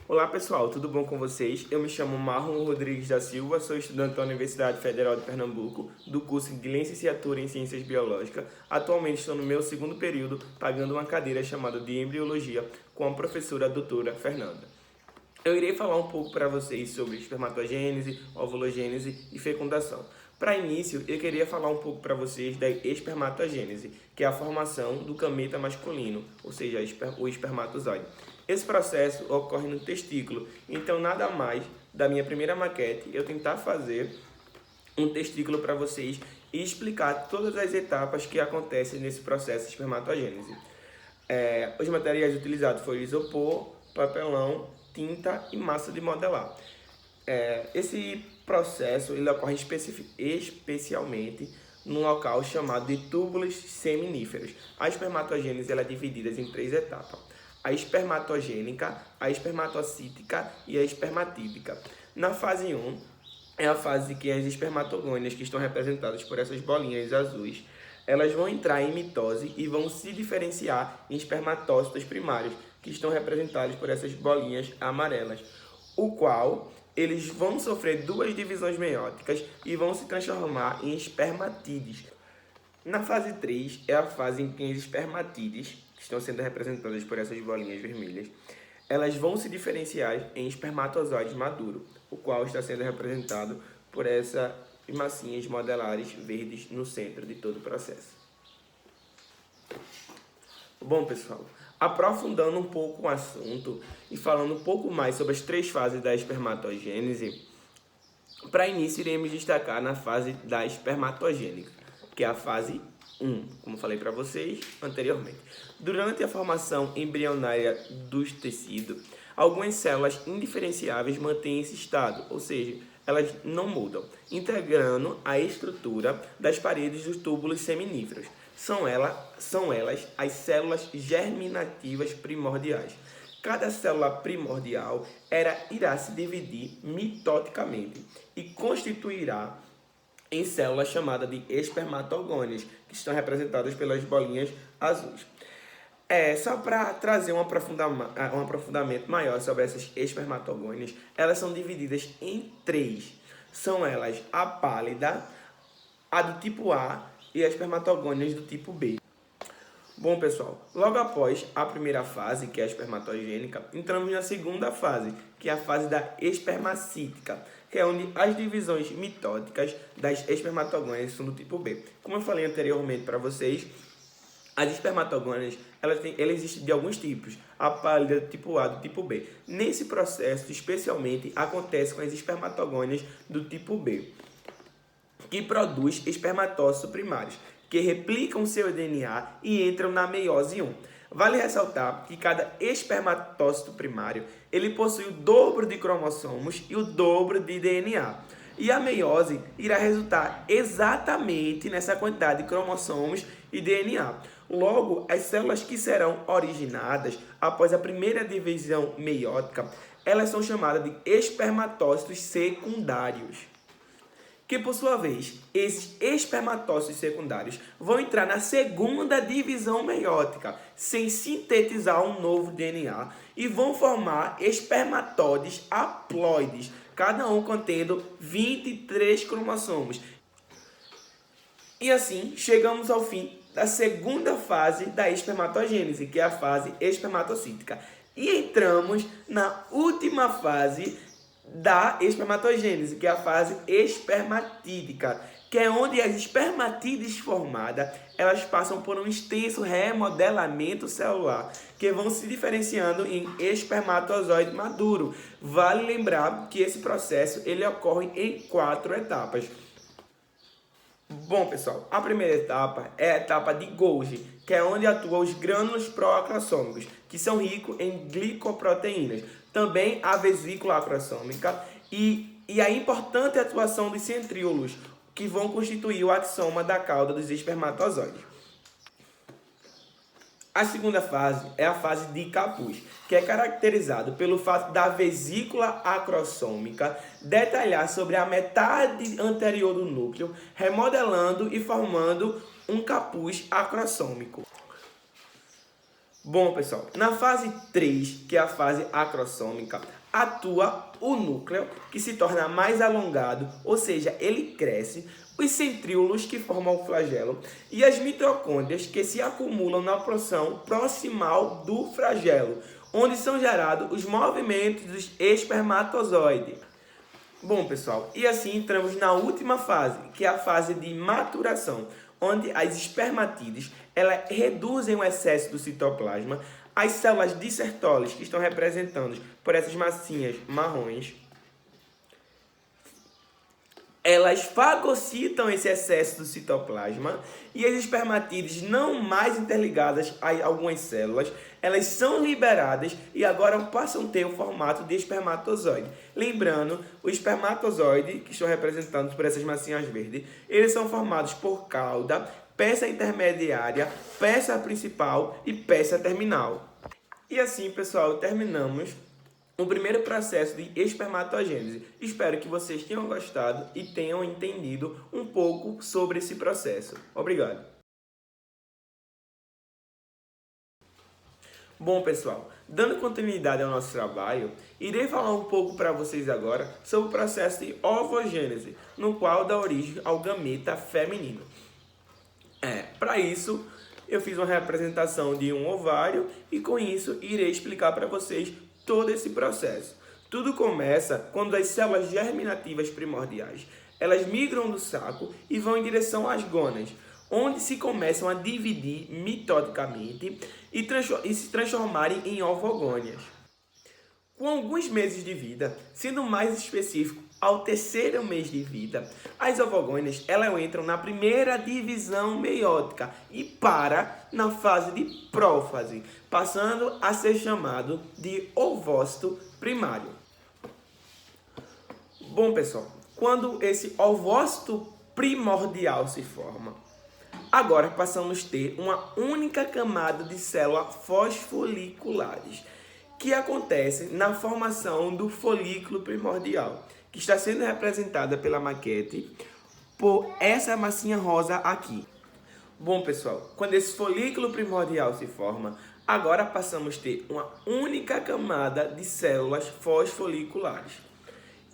Olá pessoal, tudo bom com vocês? Eu me chamo Marlon Rodrigues da Silva, sou estudante da Universidade Federal de Pernambuco, do curso de Licenciatura em Ciências Biológicas. Atualmente estou no meu segundo período, pagando uma cadeira chamada de Embriologia com a professora doutora Fernanda. Eu irei falar um pouco para vocês sobre espermatogênese, ovulogênese e fecundação. Para início, eu queria falar um pouco para vocês da espermatogênese, que é a formação do gameta masculino, ou seja, o espermatozoide. Esse processo ocorre no testículo, então nada mais da minha primeira maquete eu tentar fazer um testículo para vocês e explicar todas as etapas que acontecem nesse processo de espermatogênese. Os materiais utilizados foram isopor, papelão, tinta e massa de modelar. Esse processo ele ocorre especialmente num local chamado de túbulos seminíferos. A espermatogênese ela é dividida em 3 etapas: a espermatogênica, a espermatocítica e a espermatídica. Na fase 1, é a fase que as espermatogônias, que estão representadas por essas bolinhas azuis, elas vão entrar em mitose e vão se diferenciar em espermatócitos primários, que estão representados por essas bolinhas amarelas, o qual eles vão sofrer 2 divisões meióticas e vão se transformar em espermatídeos. Na fase 3 é a fase em que as espermatídeos, que estão sendo representadas por essas bolinhas vermelhas, elas vão se diferenciar em espermatozoides maduros, o qual está sendo representado por essas massinhas modelares verdes no centro de todo o processo. Bom, pessoal, aprofundando um pouco o assunto e falando um pouco mais sobre as 3 fases da espermatogênese, para início iremos destacar na fase da espermatogênica, que é a fase 1, como falei para vocês anteriormente. Durante a formação embrionária dos tecidos, algumas células indiferenciáveis mantêm esse estado, ou seja, elas não mudam, integrando a estrutura das paredes dos túbulos seminíferos. São elas as células germinativas primordiais. Cada célula primordial irá se dividir mitoticamente e constituirá em células chamadas de espermatogônias, que estão representadas pelas bolinhas azuis. Só para trazer um aprofundamento maior sobre essas espermatogônias, elas são divididas em 3. São elas a pálida, a do tipo A e as espermatogônias do tipo B. Bom, pessoal, logo após a primeira fase, que é a espermatogênica, entramos na segunda fase, que é a fase da espermacítica, que é onde as divisões mitóticas das espermatogônias são do tipo B. Como eu falei anteriormente para vocês, as espermatogônias elas existem de alguns tipos, a pálida do tipo A do tipo B. Nesse processo, especialmente, acontece com as espermatogônias do tipo B, que produz espermatócitos primários, que replicam seu DNA e entram na meiose 1. Vale ressaltar que cada espermatócito primário ele possui o dobro de cromossomos e o dobro de DNA. E a meiose irá resultar exatamente nessa quantidade de cromossomos e DNA. Logo, as células que serão originadas após a primeira divisão meiótica, elas são chamadas de espermatócitos secundários, que por sua vez, esses espermatócitos secundários vão entrar na segunda divisão meiótica, sem sintetizar um novo DNA, e vão formar espermatóides haploides, cada um contendo 23 cromossomos. E assim, chegamos ao fim da segunda fase da espermatogênese, que é a fase espermatocítica. E entramos na última fase da espermatogênese, que é a fase espermatídica, que é onde as espermatídeos formadas, elas passam por um extenso remodelamento celular, que vão se diferenciando em espermatozoide maduro. Vale lembrar que esse processo ele ocorre em 4 etapas. Bom, pessoal, a primeira etapa é a etapa de Golgi, que é onde atuam os grânulos pró-acrossômicos, que são ricos em glicoproteínas. Também a vesícula acrossômica e a importante atuação dos centríolos, que vão constituir o axoma da cauda dos espermatozoides. A segunda fase é a fase de capuz, que é caracterizado pelo fato da vesícula acrossômica detalhar sobre a metade anterior do núcleo, remodelando e formando um capuz acrossômico. Bom, pessoal, na fase 3, que é a fase acrossômica, atua o núcleo, que se torna mais alongado, ou seja, ele cresce, os centríolos, que formam o flagelo, e as mitocôndrias, que se acumulam na porção proximal do flagelo, onde são gerados os movimentos dos espermatozoides. Bom, pessoal, e assim entramos na última fase, que é a fase de maturação, onde as espermatídeas elas reduzem o excesso do citoplasma, as células de Sertoli, que estão representadas por essas massinhas marrons, elas fagocitam esse excesso do citoplasma e as espermatídeas não mais interligadas a algumas células, elas são liberadas e agora passam a ter o formato de espermatozoide. Lembrando, o espermatozoide, que estão representados por essas massinhas verdes, eles são formados por cauda, peça intermediária, peça principal e peça terminal. E assim, pessoal, terminamos o primeiro processo de espermatogênese. Espero que vocês tenham gostado e tenham entendido um pouco sobre esse processo. Obrigado. Bom, pessoal, dando continuidade ao nosso trabalho, irei falar um pouco para vocês agora sobre o processo de ovogênese, no qual dá origem ao gameta feminino. Para isso, eu fiz uma representação de um ovário e com isso irei explicar para vocês todo esse processo. Tudo começa quando as células germinativas primordiais, elas migram do saco e vão em direção às gônadas, onde se começam a dividir mitodicamente e se transformarem em ovogônias. Com alguns meses de vida, sendo mais específico, ao terceiro mês de vida, as ovogônias elas entram na primeira divisão meiótica e para na fase de prófase, passando a ser chamado de ovócito primário. Bom, pessoal, quando esse ovócito primordial se forma, agora passamos a ter uma única camada de células fosfoliculares, que acontece na formação do folículo primordial, que está sendo representada pela maquete por essa massinha rosa aqui. Bom, pessoal, quando esse folículo primordial se forma, agora passamos a ter uma única camada de células fosfoliculares.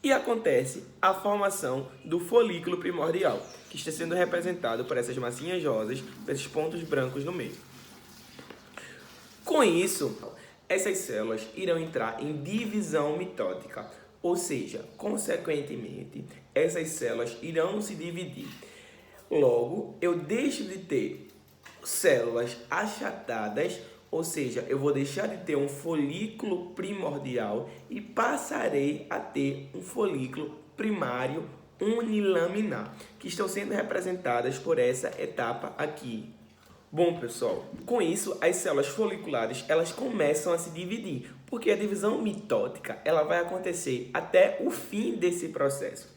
E acontece a formação do folículo primordial, que está sendo representado por essas massinhas rosas, por esses pontos brancos no meio. Com isso, essas células irão entrar em divisão mitótica, ou seja, consequentemente, essas células irão se dividir. Logo, eu deixo de ter células achatadas, ou seja, eu vou deixar de ter um folículo primordial e passarei a ter um folículo primário unilaminar, que estão sendo representadas por essa etapa aqui. Bom, pessoal, com isso as células foliculares elas começam a se dividir, porque a divisão mitótica ela vai acontecer até o fim desse processo.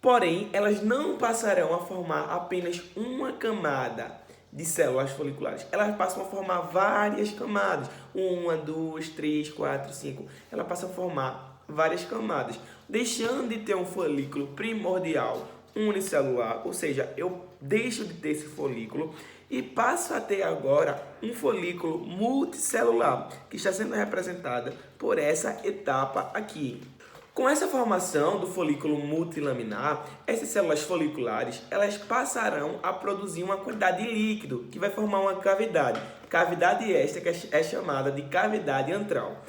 Porém, elas não passarão a formar apenas uma camada de células foliculares. Elas passam a formar várias camadas. 1, 2, 3, 4, 5. Elas passam a formar várias camadas, deixando de ter um folículo primordial unicelular, ou seja, eu deixo de ter esse folículo e passo a ter agora um folículo multicelular, que está sendo representada por essa etapa aqui. Com essa formação do folículo multilaminar, essas células foliculares elas passarão a produzir uma quantidade de líquido que vai formar uma cavidade. Cavidade esta que é chamada de cavidade antral.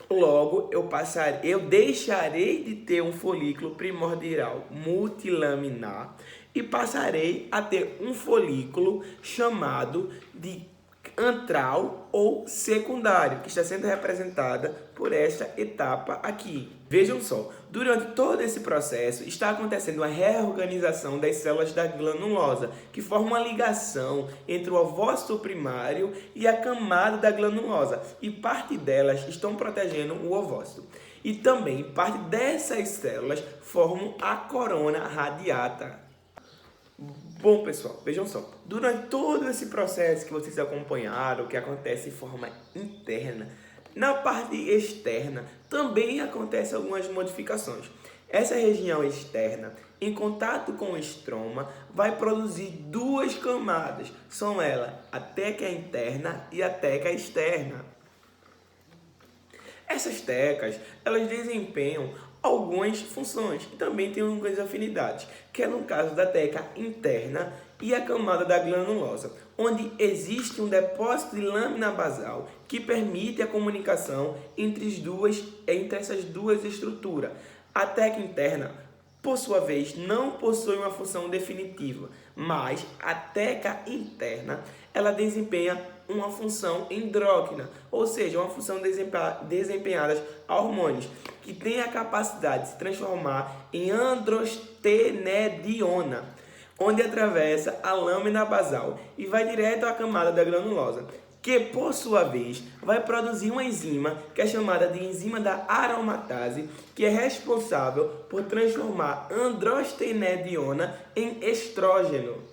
Logo, eu deixarei de ter um folículo primordial multilaminar e passarei a ter um folículo chamado de antral ou secundário, que está sendo representada por esta etapa aqui. Vejam só, durante todo esse processo está acontecendo uma reorganização das células da granulosa, que forma uma ligação entre o ovócito primário e a camada da granulosa, e parte delas estão protegendo o ovócito. E também parte dessas células formam a corona radiata. Bom, pessoal, vejam só, durante todo esse processo que vocês acompanharam, que acontece de forma interna, na parte externa também acontecem algumas modificações. Essa região externa, em contato com o estroma, vai produzir duas camadas. São elas a teca interna e a teca externa. Essas tecas, elas desempenham algumas funções e também têm algumas afinidades, que é no caso da teca interna e a camada da granulosa, onde existe um depósito de lâmina basal que permite a comunicação entre essas duas estruturas. A teca interna, por sua vez, não possui uma função definitiva, mas a teca interna ela desempenha uma função endócrina, ou seja, uma função desempenhada a hormônios, que tem a capacidade de se transformar em androstenediona, onde atravessa a lâmina basal e vai direto à camada da granulosa, que por sua vez vai produzir uma enzima que é chamada de enzima da aromatase, que é responsável por transformar androstenediona em estrógeno.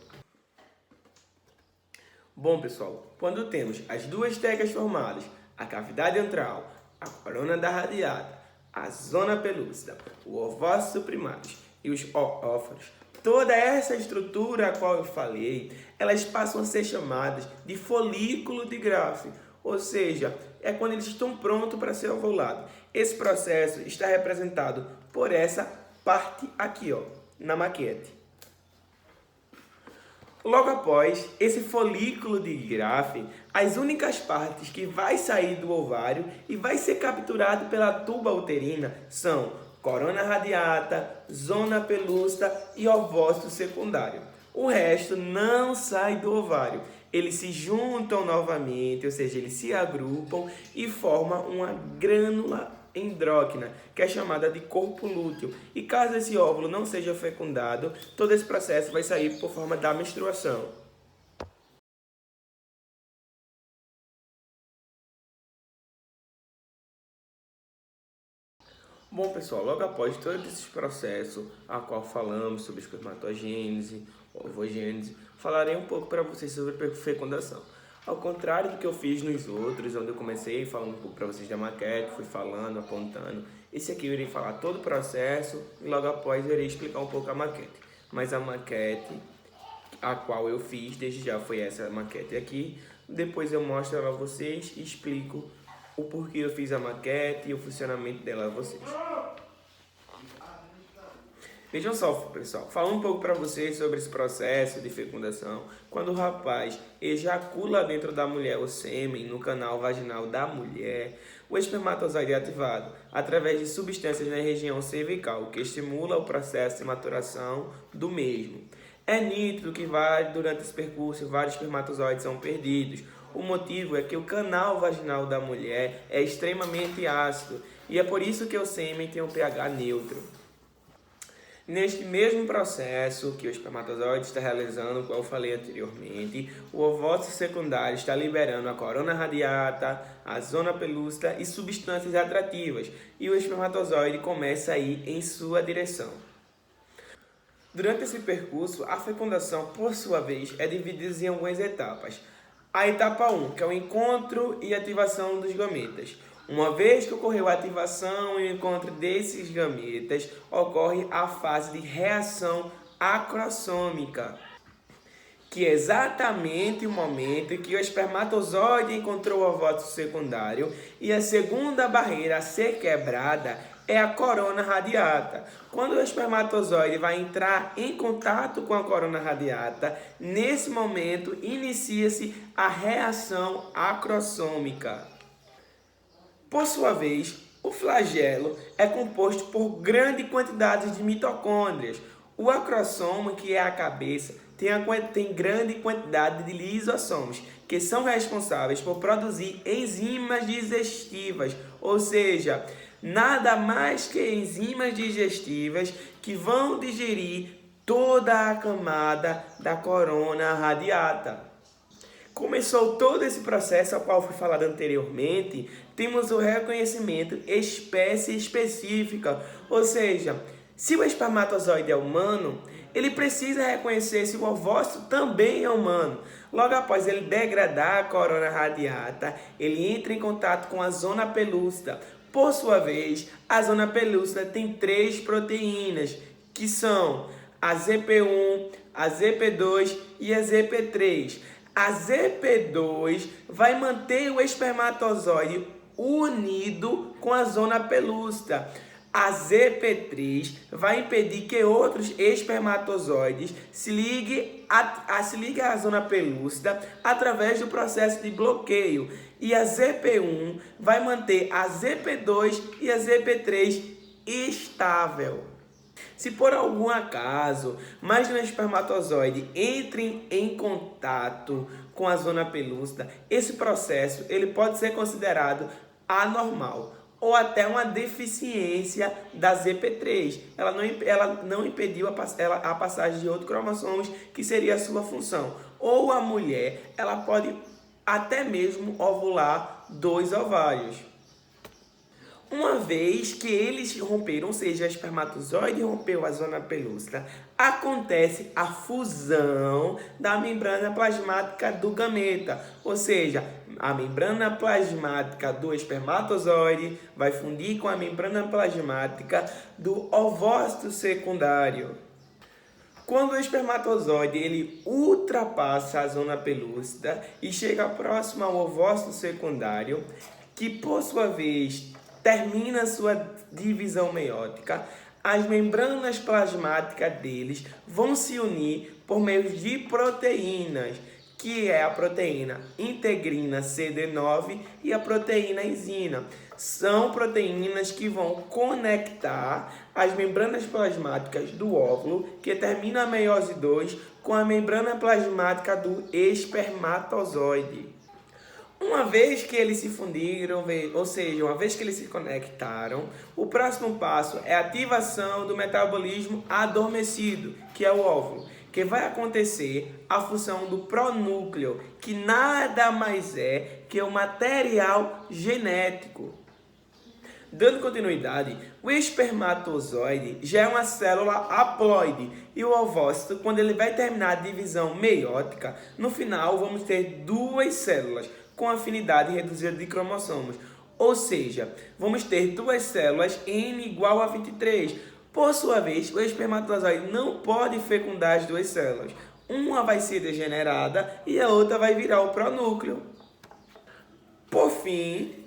Bom, pessoal, quando temos as duas tecas formadas, a cavidade antral, a corona da radiata, a zona pelúcida, o ovócito primários e os óforos, toda essa estrutura a qual eu falei, elas passam a ser chamadas de folículo de Graafi, ou seja, é quando eles estão prontos para ser ovulados. Esse processo está representado por essa parte aqui, ó, na maquete. Logo após esse folículo de Graafi, as únicas partes que vai sair do ovário e vai ser capturado pela tuba uterina são corona radiata, zona pelúcida e ovócito secundário. O resto não sai do ovário. Eles se juntam novamente, ou seja, eles se agrupam e formam uma grânula endócrina, que é chamada de corpo lúteo. E caso esse óvulo não seja fecundado, todo esse processo vai sair por forma da menstruação. Bom, pessoal, logo após todo esse processo a qual falamos sobre espermatogênese, ovogênese, falarei um pouco para vocês sobre fecundação. Ao contrário do que eu fiz nos outros, onde eu comecei falando um pouco para vocês da maquete, fui falando, apontando, esse aqui eu irei falar todo o processo e logo após eu irei explicar um pouco a maquete. Mas a maquete a qual eu fiz desde já foi essa maquete aqui. Depois eu mostro ela a vocês e explico o porquê eu fiz a maquete e o funcionamento dela a vocês. Vejam só, pessoal, falando um pouco para vocês sobre esse processo de fecundação. Quando o rapaz ejacula dentro da mulher o sêmen no canal vaginal da mulher, o espermatozoide é ativado através de substâncias na região cervical, que estimula o processo de maturação do mesmo. É nítido que durante esse percurso vários espermatozoides são perdidos. O motivo é que o canal vaginal da mulher é extremamente ácido e é por isso que o sêmen tem um pH neutro. Neste mesmo processo que o espermatozoide está realizando, como eu falei anteriormente, o ovócito secundário está liberando a corona radiata, a zona pelúcida e substâncias atrativas, e o espermatozoide começa a ir em sua direção. Durante esse percurso, a fecundação, por sua vez, é dividida em algumas etapas. A etapa 1, que é o encontro e ativação dos gametas. Uma vez que ocorreu a ativação e o encontro desses gametas, ocorre a fase de reação acrossômica, que é exatamente o momento em que o espermatozoide encontrou o ovócito secundário e a segunda barreira a ser quebrada é a corona radiata. Quando o espermatozoide vai entrar em contato com a corona radiata, nesse momento inicia-se a reação acrossômica. Por sua vez, o flagelo é composto por grande quantidade de mitocôndrias. O acrossoma, que é a cabeça, tem grande quantidade de lisossomos, que são responsáveis por produzir enzimas digestivas, ou seja, nada mais que enzimas digestivas que vão digerir toda a camada da corona radiata. Começou todo esse processo ao qual foi falado anteriormente, temos o reconhecimento espécie específica, ou seja, se o espermatozoide é humano, ele precisa reconhecer se o ovócito também é humano. Logo após ele degradar a corona radiata, ele entra em contato com a zona pelúcida. Por sua vez, a zona pelúcida tem 3 proteínas, que são a ZP1, a ZP2 e a ZP3. A ZP2 vai manter o espermatozoide unido com a zona pelúcida. A ZP3 vai impedir que outros espermatozoides se liguem à zona pelúcida através do processo de bloqueio. E a ZP1 vai manter a ZP2 e a ZP3 estável. Se por algum acaso mais de um espermatozoide entre em contato com a zona pelúcida, esse processo ele pode ser considerado anormal ou até uma deficiência da ZP3. Ela não impediu a passagem de outros cromossomos, que seria a sua função. Ou a mulher, ela pode até mesmo ovular 2 ovários. Uma vez que eles romperam, ou seja, o espermatozoide rompeu a zona pelúcida, acontece a fusão da membrana plasmática do gameta. Ou seja, a membrana plasmática do espermatozoide vai fundir com a membrana plasmática do ovócito secundário. Quando o espermatozoide ele ultrapassa a zona pelúcida e chega próximo ao ovócito secundário, que por sua vez termina sua divisão meiótica, as membranas plasmáticas deles vão se unir por meio de proteínas, que é a proteína integrina CD9 e a proteína enzima. São proteínas que vão conectar as membranas plasmáticas do óvulo, que termina a meiose 2, com a membrana plasmática do espermatozoide. Uma vez que eles se fundiram, ou seja, uma vez que eles se conectaram, o próximo passo é a ativação do metabolismo adormecido, que é o óvulo, que vai acontecer a função do pronúcleo, que nada mais é que o material genético. Dando continuidade, o espermatozoide já é uma célula haploide e o ovócito, quando ele vai terminar a divisão meiótica, no final vamos ter 2 células com afinidade reduzida de cromossomos. Ou seja, vamos ter 2 células N igual a 23. Por sua vez, o espermatozoide não pode fecundar as 2 células. Uma vai ser degenerada e a outra vai virar o pronúcleo. Por fim,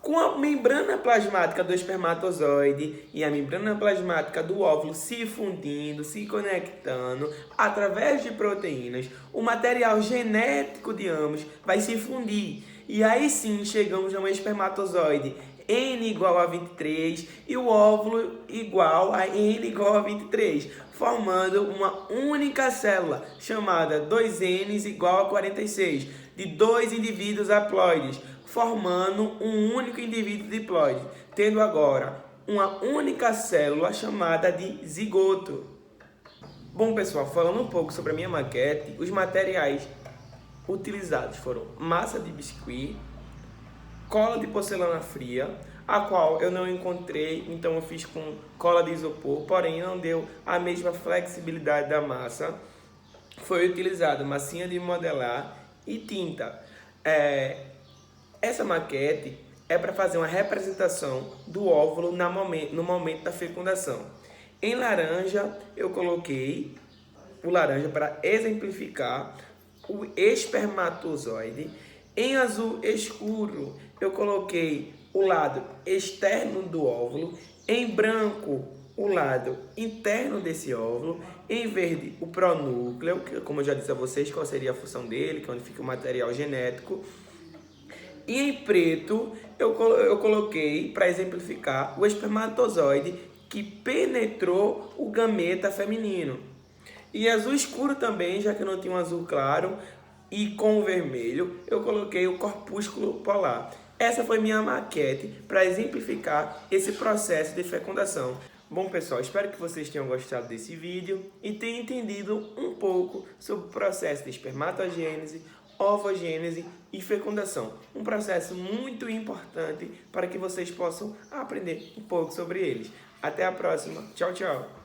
com a membrana plasmática do espermatozoide e a membrana plasmática do óvulo se fundindo, se conectando através de proteínas, o material genético de ambos vai se fundir. E aí sim chegamos a um espermatozoide N igual a 23 e o óvulo igual a N igual a 23, formando uma única célula chamada 2N igual a 46, de 2 indivíduos haploides, formando um único indivíduo diploide, tendo agora uma única célula chamada de zigoto. Bom pessoal, falando um pouco sobre a minha maquete, os materiais utilizados foram massa de biscuit, cola de porcelana fria, a qual eu não encontrei, então eu fiz com cola de isopor, porém não deu a mesma flexibilidade da massa. Foi utilizado massinha de modelar e tinta. Essa maquete é para fazer uma representação do óvulo no momento da fecundação. Em laranja, eu coloquei o laranja para exemplificar o espermatozoide. Em azul escuro, eu coloquei o lado externo do óvulo. Em branco, o lado interno desse óvulo. Em verde, o pronúcleo, que, como eu já disse a vocês, qual seria a função dele, que é onde fica o material genético. E em preto, eu coloquei, para exemplificar, o espermatozoide que penetrou o gameta feminino. E azul escuro também, já que eu não tinha um azul claro, e com o vermelho, eu coloquei o corpúsculo polar. Essa foi minha maquete para exemplificar esse processo de fecundação. Bom pessoal, espero que vocês tenham gostado desse vídeo e tenham entendido um pouco sobre o processo de espermatogênese, ovogênese e fecundação. Um processo muito importante para que vocês possam aprender um pouco sobre eles. Até a próxima. Tchau, tchau.